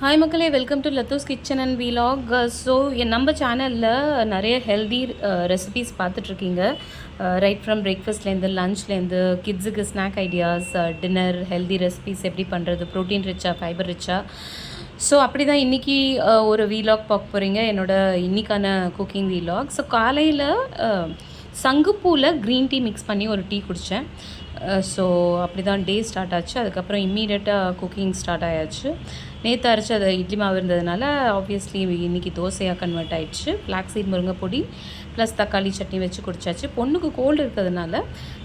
Hi மக்களே, welcome to லத்தூஸ் kitchen and vlog. So நம்ம சேனலில் நிறைய ஹெல்தி ரெசிபீஸ் பார்த்துட்ருக்கீங்க. ரைட் ஃப்ரம் பிரேக்ஃபாஸ்ட்லேருந்து லஞ்ச்லேருந்து கிட்ஸுக்கு snack ideas, dinner healthy recipes எப்படி பண்ணுறது, ப்ரோட்டீன் ரிச்சா ஃபைபர் ரிச்சா. ஸோ அப்படி தான் இன்றைக்கி ஒரு வீலாக் பார்க்க போகிறீங்க, என்னோடய இன்றைக்கான குக்கிங் வீலாக். ஸோ காலையில் சங்குப்பூவில் க்ரீன் டீ மிக்ஸ் பண்ணி ஒரு டீ குடித்தேன். ஸோ அப்படி தான் டே ஸ்டார்ட் ஆச்சு. அதுக்கப்புறம் இம்மீடியட்டாக குக்கிங் ஸ்டார்ட் ஆயாச்சு. நேற்று அரைச்சி அது இட்லி மாவு இருந்ததுனால ஆப்வியஸ்லி இன்றைக்கி தோசையாக கன்வெர்ட் ஆகிடுச்சு. ஃப்ளாக்ஸீட் முருங்கை பொடி ப்ளஸ் தக்காளி சட்னி வச்சு குடிச்சாச்சு. பொண்ணுக்கு கோல்டு இருக்கிறதுனால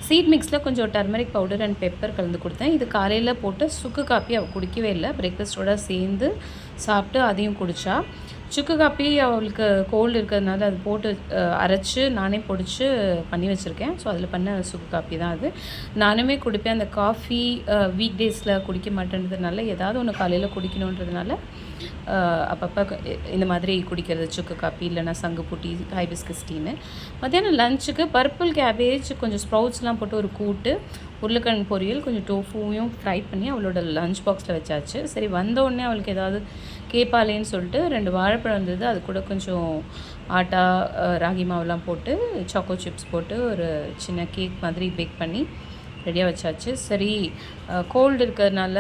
சீட் மிக்ஸில் கொஞ்சம் டர்மரிக் பவுடர் அண்ட் பெப்பர் கலந்து கொடுத்தேன். இது காலையில் போட்டு சுக்கு காப்பி அவள் குடிக்கவே இல்லை. பிரேக்ஃபாஸ்ட்டோடு சேர்ந்து சாப்பிட்டு அதையும் குடித்தா. சுக்கு காப்பி அவளுக்கு கோல்டு இருக்கிறதுனால அது போட்டு அரைச்சி நானே பொடிச்சு பண்ணி வச்சுருக்கேன். ஸோ அதில் பண்ண சுக்கு காப்பி தான் அது. நானுமே குடிப்பேன். அந்த காஃபி வீக் டேஸில் குடிக்க மாட்டேன்றதுனால ஏதாவது ஒன்று காலையில் குடிக்கணுன்றதுனால அப்பப்போ இந்த மாதிரி குடிக்கிறது, சுக்கு காப்பி இல்லைனா சங்குப்பூ டீ, ஹைபிஸ்கஸ் டீன்னு. மத்தியானம் லஞ்சுக்கு பர்பிள் கேபேஜ் கொஞ்சம் ஸ்ப்ரவுட்ஸ்லாம் போட்டு ஒரு கூட்டு, உருளைக்கிழங்கு பொரியல், கொஞ்சம் டோஃபூவையும் ஃப்ரை பண்ணி அவளோட லஞ்ச் பாக்ஸில் வச்சாச்சு. சரி, வந்தோடனே அவளுக்கு ஏதாவது கேட்பாளேன்னு சொல்லிட்டு 2 வாழைப்பழம் இருந்தது, அது கூட கொஞ்சம் ஆட்டா ராகி மாவுலாம் போட்டு சாக்கோ சிப்ஸ் போட்டு ஒரு சின்ன கேக் மாதிரி பேக் பண்ணி ரெடியாக வச்சாச்சு. சரி, கோல்டு இருக்கிறதுனால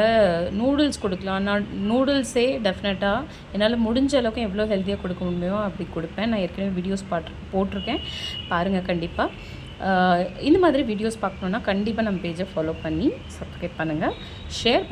நூடுல்ஸ் கொடுக்கலாம். நான் நூடுல்ஸே டெஃபினட்டாக என்னால் முடிஞ்ச அளவுக்கு எவ்வளோ ஹெல்த்தியாக கொடுக்க முடியுமோ அப்படி கொடுப்பேன். நான் ஏற்கனவே வீடியோஸ் போட்டிருக்கேன், பாருங்கள் கண்டிப்பாக. இந்த மாதிரி வீடியோஸ் பார்க்கணுன்னா கண்டிப்பாக நம்ம பேஜை ஃபாலோ பண்ணி சப்ஸ்கிரைப் பண்ணுங்கள், ஷேர்